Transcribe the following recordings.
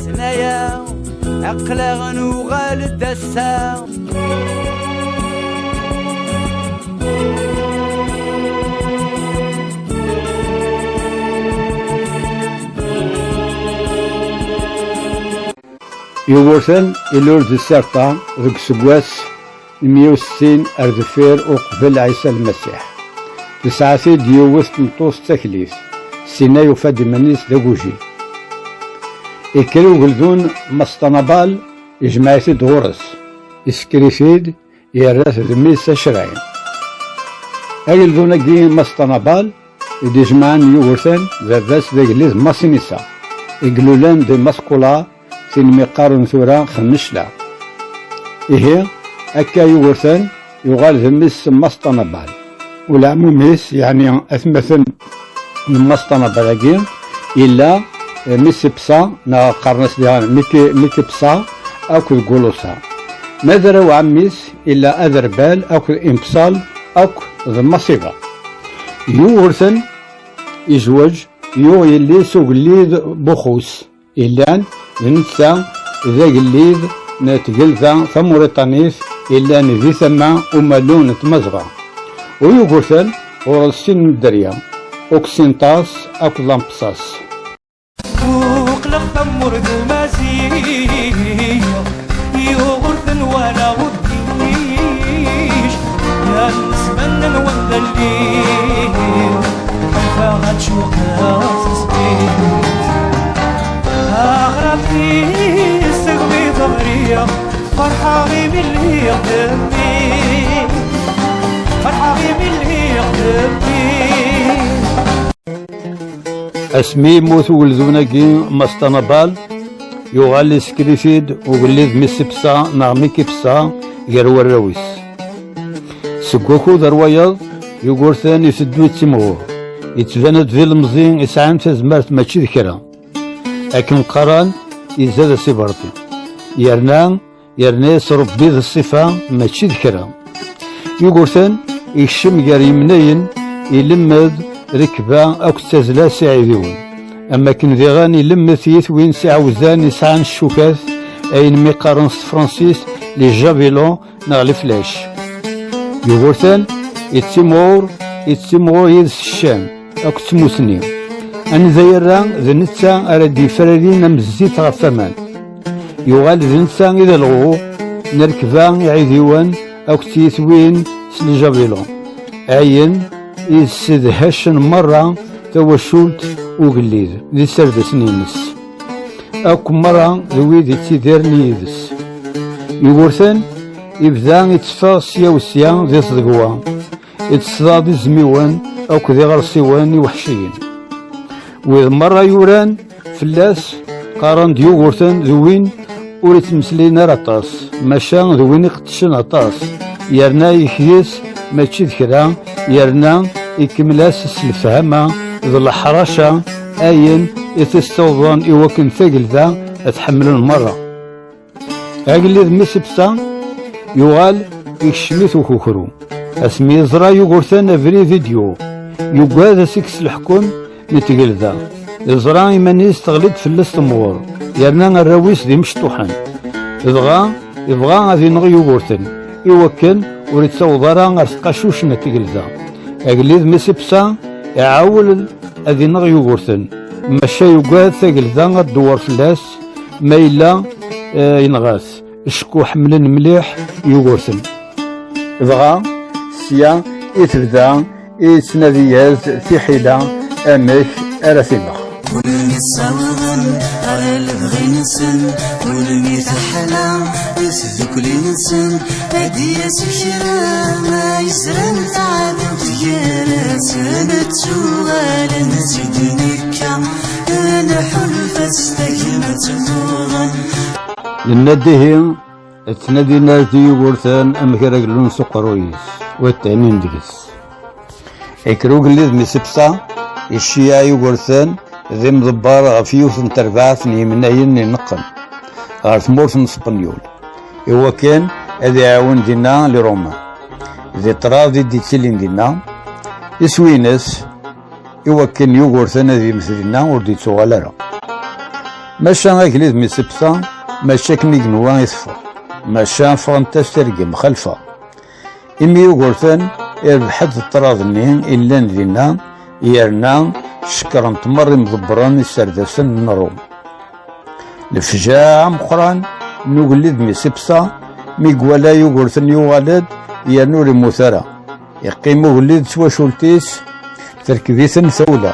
سنايا عقلا غنوغال الدسا يوغورثن إلورد السرطة ذك سكواس 160 أردفير وقبل عيسى المسيح تسعة ديوث مطوس تكليف سينا يفاد منيس داكوجي إكلو قلدون مسطنبال إجماعيت غورس إسكريفيد يراث دميس شراين أقلدون كي مسطنبال إدي جمعان يوغورثن ذاباس داكليز ماسينيسا إقلولان دي مسكولا سين ميقارن ثورا خمشلا إيه أكا يوغورثن يغال ذميس مسطنبال والعموميس يعني أثمثن مسطنبال إلا ميسي بصا نا قرنس ديان ميكي بصا أكو قولوسا ماذا رو عميس إلا أذربال أكو إمبصال أكو ذمصيبة يوغورثن يزوج يو يلي سوق الليد بخوس إلا نتسا ذا قليد نتقل ذا ثموريطانيس إلا نذي ثما ومالون تمزغا ويوغورثن ورسين الدريا أوكسينطاس أكو لامبساس وقلق ثمور المسيح يوغورثن ولا وديش يا نسمن وندليل فغاد شوقات سبيل أغربتي سقبي ضمرية فرحة غي باللي يخدمني فرحة غي باللي يخدمني اسمي موت ولدوناكي مسطنبال يغالي سكريفيد وغليد ميسي بصا نغمي كيبصا غير وراويس سكوكو دروايض يوغورثن يسدو يتسمغو يتباند في المزين يسعان تزمارت ماشي ذكرا لكن قران يزاد سيبرتي يرنا يسربي ذا الصفة ماشي ذكرا يوغورثن يكشم غير يمناين يلمد ركبة أو تزلا سعيدون أما كن ذي غاني يلمد يثوين سعوزان يسعان الشوكات أين ميقارن فرانسيس لي جافيلون نغلي فلاش يوغورثن يتسمور يد الشام أو تسموسني أن زيران ذي نتسا أردي فرارين مزيت غفامان يغال ذي نتسا إذا الغو نركبان يعيديوان أو تيثوين سلي جافيلون عين يسدهشن مرة توشولت وقليد ذي سرد سنينس أكو مرة ذويد يتيديرني يدس يوغورثن يبدا يتفاغ سيا وسيا ذي صدقوا يتصداد زميوان أكو ذي غرسيوان وحشيين وإذ مرة يوران فلاس قارن يوغورثن ذوين وريت مسلينا رطاس ماشا ذوين يقتشن عطاس يرنا يكيس ماشي ذكرا يرنا يكملاس الفهمة ذو الحراشة أين يتستوضن يوكن ثقل ذا أتحمل المرة أقل ميسي بسا يغال يكشميث وكوكرو اسمي زرا يوغورثن افري فيديو يوغاد سكس الحكم نتقل ذا زرا يمانيس تغلد في الاستمور يرنا الراويس دي مشطوحان يبغى غادي نغي يوغورثن يوكن وريد صوضرا غرسقاشوش نتقل ذا أقليد ميسي بسا يعاول أذي نغي يوغورثن ماشا يوغاد ثقل ذا غدور فلاس ما إلا ينغاث شكو حملن مليح يوغورثن يبغى سيا يتبدا يتنادياز في حيلة أمك أرثمة ولمي الصوغن على البغي نسن ولمي تحلى يسدك لي نسن هدية سكرة ما يسرن تعب وتجارة سنة شغال نزيد نكا أنا حلفة استكلمة الضوغن للنديه تنادي الناس دي يوغورثن أمك راجلون سقرويس والتانين ديكس إكرو قليد ميسبسا الشيعة يوغورثن ذي مضبار غفيوث نتربعث نيمناين نقن غار ثمورث اسبانيول إوا كان هذا يعاون دينا لروما ذي طراف دي تسلين دينا يسوينس إوا كان يوغورثن هذي مثلنا وردي تسوغالارا ماشا أجليد مي سبسا ماشا كني جنوا يصفى ماشا فرنتاس ترقم خلفة إمي يقولثن الحد الطراضني إلا ندينا يرنا شكرا تمر مضبران السردسن نروم الفجاع مقران نقلد مي سبسا ميقوالا يقولثن يوغالد يرنو المثرى يقيمو وليد تواشولتيس تركبيثن ثولة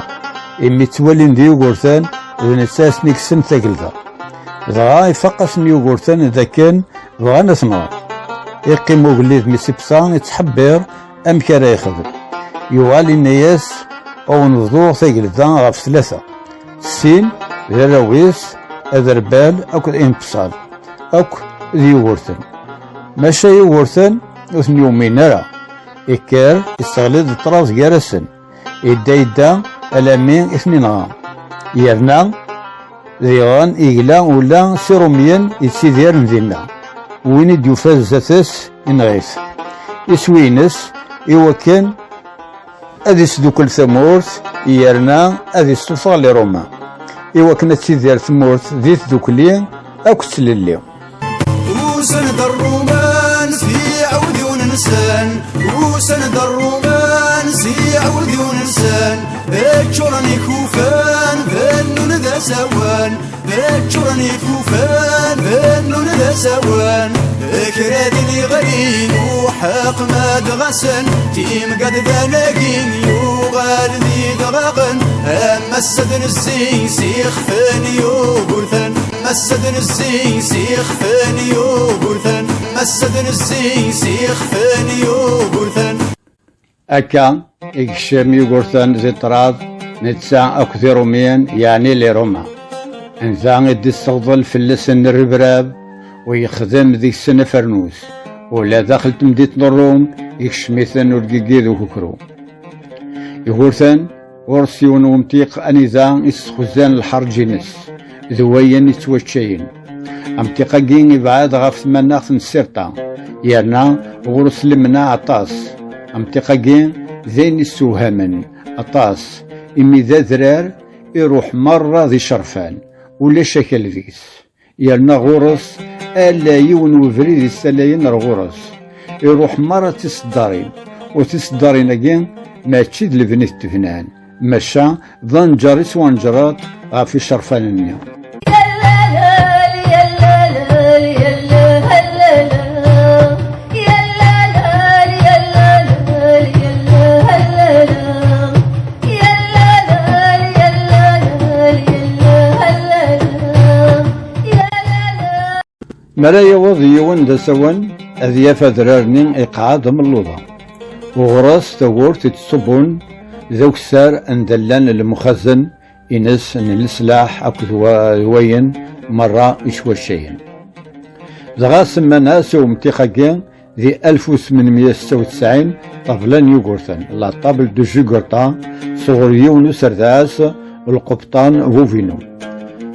إمي توالين دي يقولثن ونساس نكسن ثقلدا دغا يفقس يقولثن إذا كان بغا نثمر يقيمو وليد مي سبسا يتحبر أمكارا يخدم يوغالي الناس أو نضوغ ثقلدا غاف ثلاثة السين ذراويس أذربال أكو الإنبصال أكو ذي يقولثن ماشا يقولثن وثن يومين نرى إكار يستغلد الطراز جارسن يدا ألامين اثنين غام يرنا ذيغان إيقلا ولا سيروميا يتسيدير مدينة وين يديوفاز زاتس ينغيث يسوينس إوكان أذي سدوكل ثمورث يرنا أذي السلطة لروما إوكان تسيدير ثمورث ذي ذوكلين أكو تسللي وسند الرومان في عودي وننسان وسند الرومان في عودي وننسان بكرني كوفان بنون ذا سوان بكرني كوفان بنون ذا سوان كرادني غريب وحق ما دغسن تيم قد ذناقين يوغال ذي دغاغن أما السدن الزين سيخ فاني يوغرثن مسدن الزين سيخ فاني يوغرثن مسدن الزين سيخ فاني يوغرثن أكا إكشم يوغرثن زي طراز نتسا أكثر روميان يعني لروما انزان يدي الصغضل في اللسن الربراب ويخدم ذيك السنة فرنوس ولا دخلت مدينة الروم يكشميثن والقيقيد وكوكرو يغورثن ورسيون ومتيق أنيزان يسخزان الحر جنس ذوين يتوشين امتيقاقين يبعاد غاف ثماناخ نسيرتا يرنا غرس لمنا عطاس امتيقاقين ذين السوهامن عطاس إمي ذا ذرار يروح مرة ذي شرفان ولا شكل ذيس يرنا غرس ألا يون وفريد السلاين غرس يروح مرة تصدارين وتصدارين أجين ما تشيد لبنت تفنان مشا ضنجرس وانجرات غافي شرفان النيا ملا يوض يون دا سوان أذياف ذرارني إقعاد من اللوضة وغراس تغور تتصبون ذوك سار أندلان المخزن إنس أن السلاح أكو ذوين مرة إشواشين زغا سمانا سو متيقاقين ذي 1896 طبلان يوغورثن لا طابل دو جوغورتا صغر يونس سرداس والقبطان فوفينو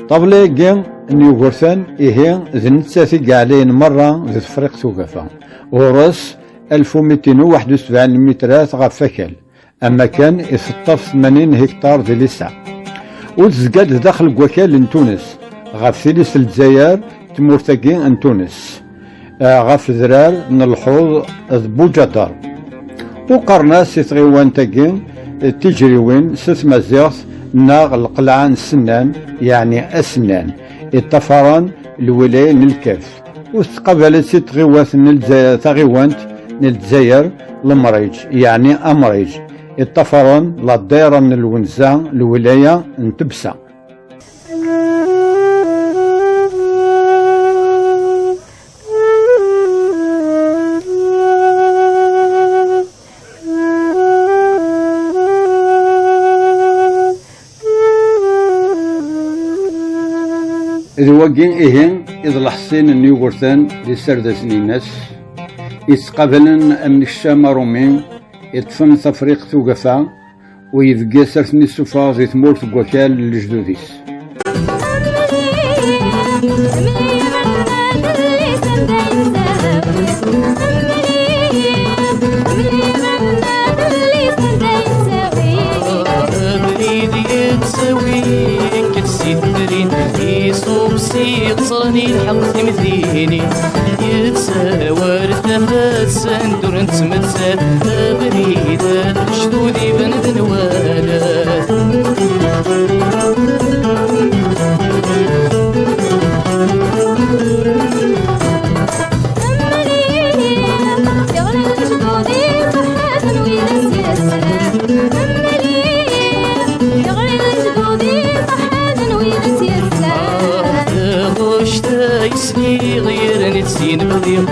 طبلي جين نيوغورثن إيه ذي نتساثي قاعدين مرة ذي تفريق توقفا ورس 1271 مترات غفكل أما كان يسطف 80 هكتار ذي لسع وتزقاد داخل قوكال لتونس غاف ثلث الجزائر تمورتاكين ان تونس غاف ذرار من الحوض بوجدار وقرناس يتغيوان تاكين تجريوين ست مزيغ ناغ القلعان السنان يعني أسنان الطفران الولاية للكاف وتقبلت تغيوات تغيوانت الجزائر المريج يعني أمريج الطفران لا دايرة من الونزا الولاية نتبسا إذ وقين إيهن إذ الحسين النيوغورثان دي سردسن الناس يتقابلن أمن الشام رومين يطفن تفريق توقفا ويبقى سرثني السفا ذي ثمور تقوكال لجدوديس يقصرني الحق تمثيني يتساور تفات سندور نتمثل بريدات شدودي بند نوالات يسني غير نتسين بضيق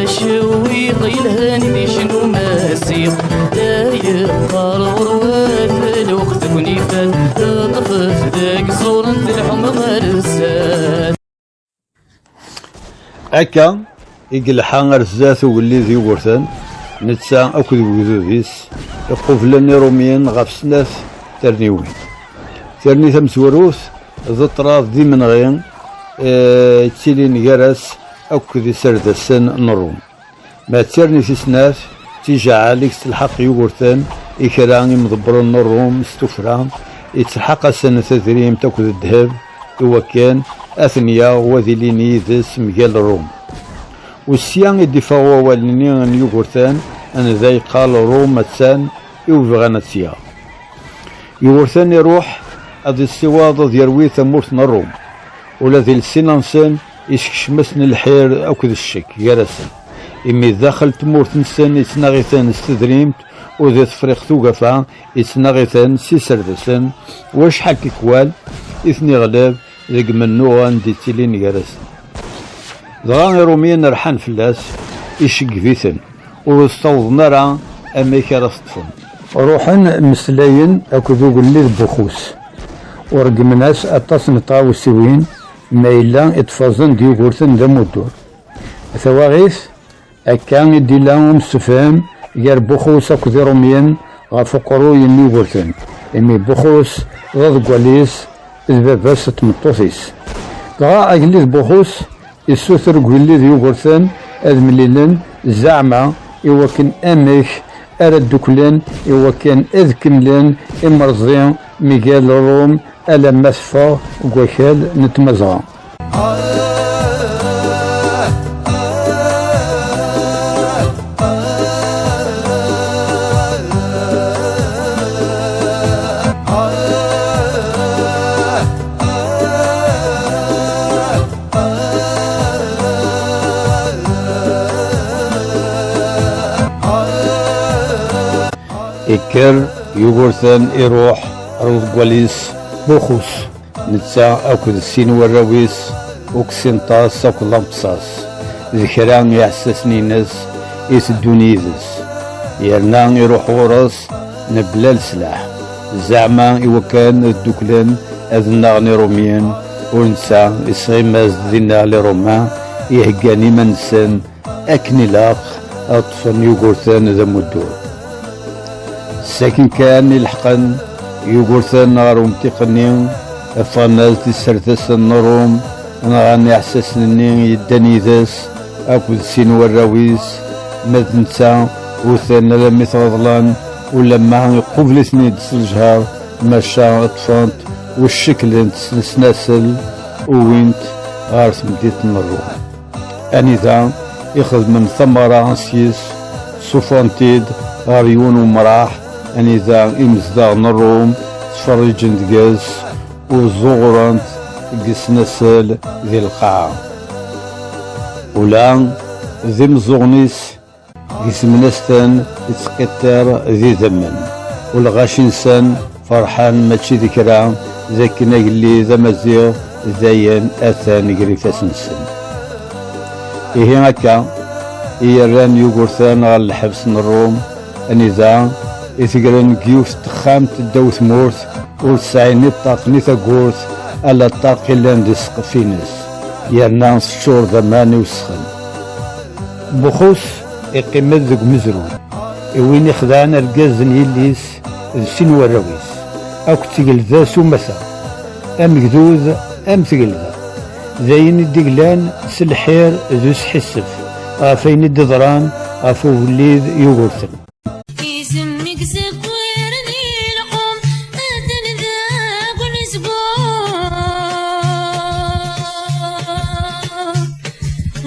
شوي غيلهاني دي شنو ماسيق لا يبقى الغروات الوقت كوني فات طفت ذاك صورا تلحم غرسات أكا يقلحان رزات وولي ذي ورثان نتسا أكد وذوذيس يقفلني روميين غاف سناث ترنيوين ترني تمسوروث ذا طراف ذي من غين تيلين جرس أكد سردسن نروم ما ترني في سناث تيجا عليك تلحق يورثان إكراني مضبرون نروم استفرام يتلحق سنة تدريم تاكد الذهب هو كان أثنيا وذيليني ذس مجال روم والسيان الدفاع والنين يورثان أن ذي قال روم متسان يوفغانا تسيا يورثان يروح هذا السواض يروي ثمورث الروم والذي السنانسن يشكشمسن الحير أكد الشك يرسن إمي داخل تمورث نسن يتناغيثان استدريمت وذي تفريق ثوقفا يتناغيثان سيسردسن واش حكي كوال إثني غلاب ذيك من نوغان دي تيلين يرسن دغا روميين رحان فلاس يشقفيثن ورستوضنا راه أميكا رصطفن روحن مسلاين أكو ذوق اللي بخوس ورقم ناس أطاس نطاو السوين ما إلا اتفازن دي غورثن ذا مدور ثواغيث أكان يدي لهم السفام غير بخوس أكو ذي روميين غافقرو يمي غورثن إمي بخوس ضد قواليس إذ بس تمطوثيس دغا أجليز بخوس السوثر قولي ذي غورثان أذ مليلن زعما إوكن أميك أرد دوكلان إوكن إذ كملان إمرزيان ميغال روم ألا مسفا وكوكال نتمزغا إكر يغورثان يروح روض قواليس بوخوس نتسا أكد السين والرويس وكسنطاس أكد لامبساس ذكران يحسسني ناس يسدوني ذس يرنا يروح ورس نبلال سلاح زعما يوكان الدوكلان أذناغني روميان ونسا يسغيماز دينا لروما يهقاني منسان أكني لاق أطفن يغورثان ذا مدور ساكن كان يلحقن يغورثان نغروم تيقنين فناز تسرتس النروم نغاني احساسني يداني ذاس اكو السين والراويس مدنسا وثان لما تغضلان ولما يقبلتني دس الجهار ماشا طفانت والشكل نسناسل وينت غارت مديت النروم انذا يخذ من ثمرة سيس سوفانتيد غاريون ومراح أنذا إمزداغ نروم تفرج ندقاز وزغرانت قسنسل ذي القاعة ولا ذي مزغنيس قسمنستان يتقطر ذي ذمن والغاش إنسان فرحان ماشي ذكرى ذاك نقلي ذا مزيغ ذاين أثان قريفاس نسن إيه هكا إيران يوغورثان غال الحبس نروم أنذا إثقرن كيوف تخامت الدوث مورث وتسعيني الطاقني ثقورث ألا الطاقي لان دي سقفينس يرنا الشور ذماني وسخن بخوس إقيمت ذوق مزرون وين يخدعنا القازن يليس السين والرويس أكو تقل ذا سومثا أم قدوذ أم تقل ذا ذاين الدقلان سلحير ذو سحسف غافين الدضران غافو وليد يوغورثن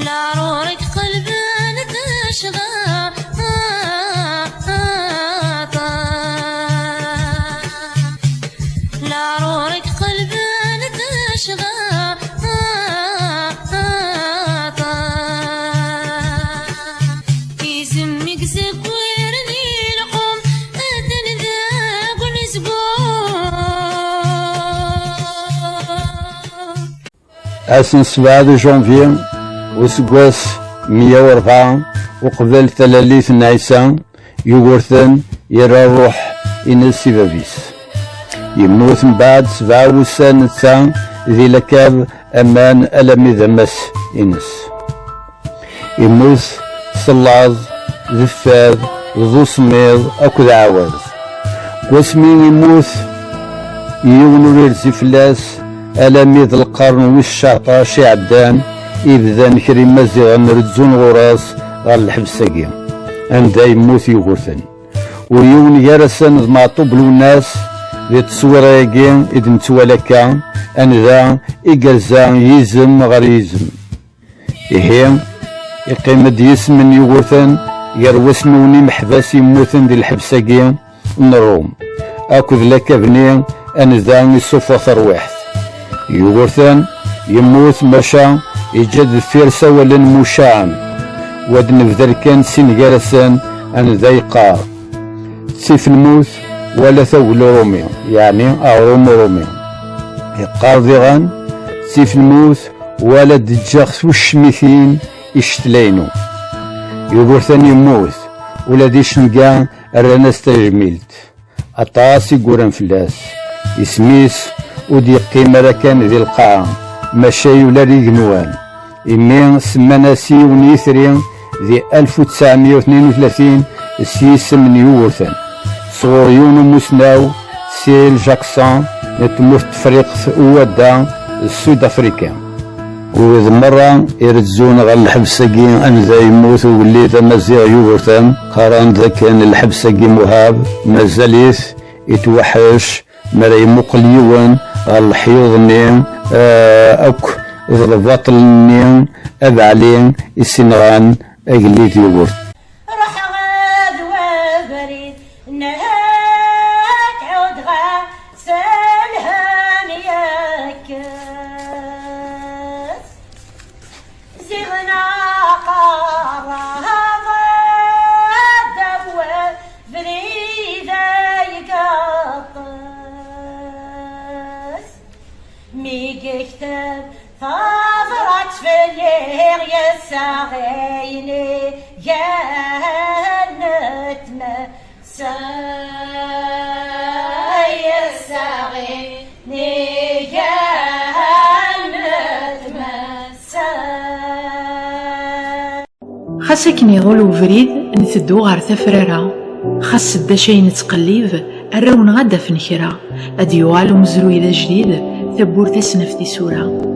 لعرورك قلبان تشغى لعرورك قلبان تشغى يزمك زكويرني القوم أدن ذاق ونسقو أسن 7 جونفي وسكواس 104 وقبل تلاليث نعيسان يورثن يرى الروح إنس بابيس يموت من بعد 7 وسان نتا ذي لكاب أمان ألمي ذمس إنس يموت صلاظ ذفاذ ذو سميض أكد عاوز واسمين يموت يونو يرزي فلاس ألمي ذي القرن والشعطاش عدان إبذان كريم مزيغ نردزون غراس غال الحبساقي عند يموت يغوثن ويون يارسن معطوب الناس ذي تصويراقي إذ نتوالكا أنذا إقرزا يزم غير يزم إهي يقيم ديسم يغوثن يروسنوني محباس يموتن ذي الحبساقي نروم أكد لك بني أنذا يصفى ثروحث يغوثن يموت مشا يجد فرسة ولا مشاعم ود نبذل كان سين جالسان أن ذا يقار سيف الموت ولا ثول رومي يعني رومي يقار ذيغان سيف الموت ولا دجاخ والشميثين يشتلينو يقول يموت ولا دي شنقان الرناس تجميلت أطاس يقولن فلاس يسميس ودي قيمة لكان ذي القاعة مشاي ولا ريقنوان إمين سماناسي ونيثرين ذي 1932 سيسم يوثن صغوريون ومسناو سيل جاكسون نتموت تفريق ودا السود أفريقيا وإذ مرة يرزون غير الحبساقي أن ذا يموت واللي ذا مزيغ يوثن قارن ذا كان الحبساقي مهاب مازاليث يتوحش مرا مقليون غير الحيوض نين أك ضربات النين أبعلين السنغان أجليت يوغورت روح غاد وبريد نهاك عود غا سالهان ياكس زغنا قارها دوا فريدا يقطس ميقي كتاب فافرات فليغ يساغيني جانت مسا يساغيني جانت مسا خاص أكن يضل وفريد نثدو غار تفرارا خاص دا شي نتقليب الرون غادا في نكرا أديوال ومزروي دا جديد ثبور تسنف دي سورة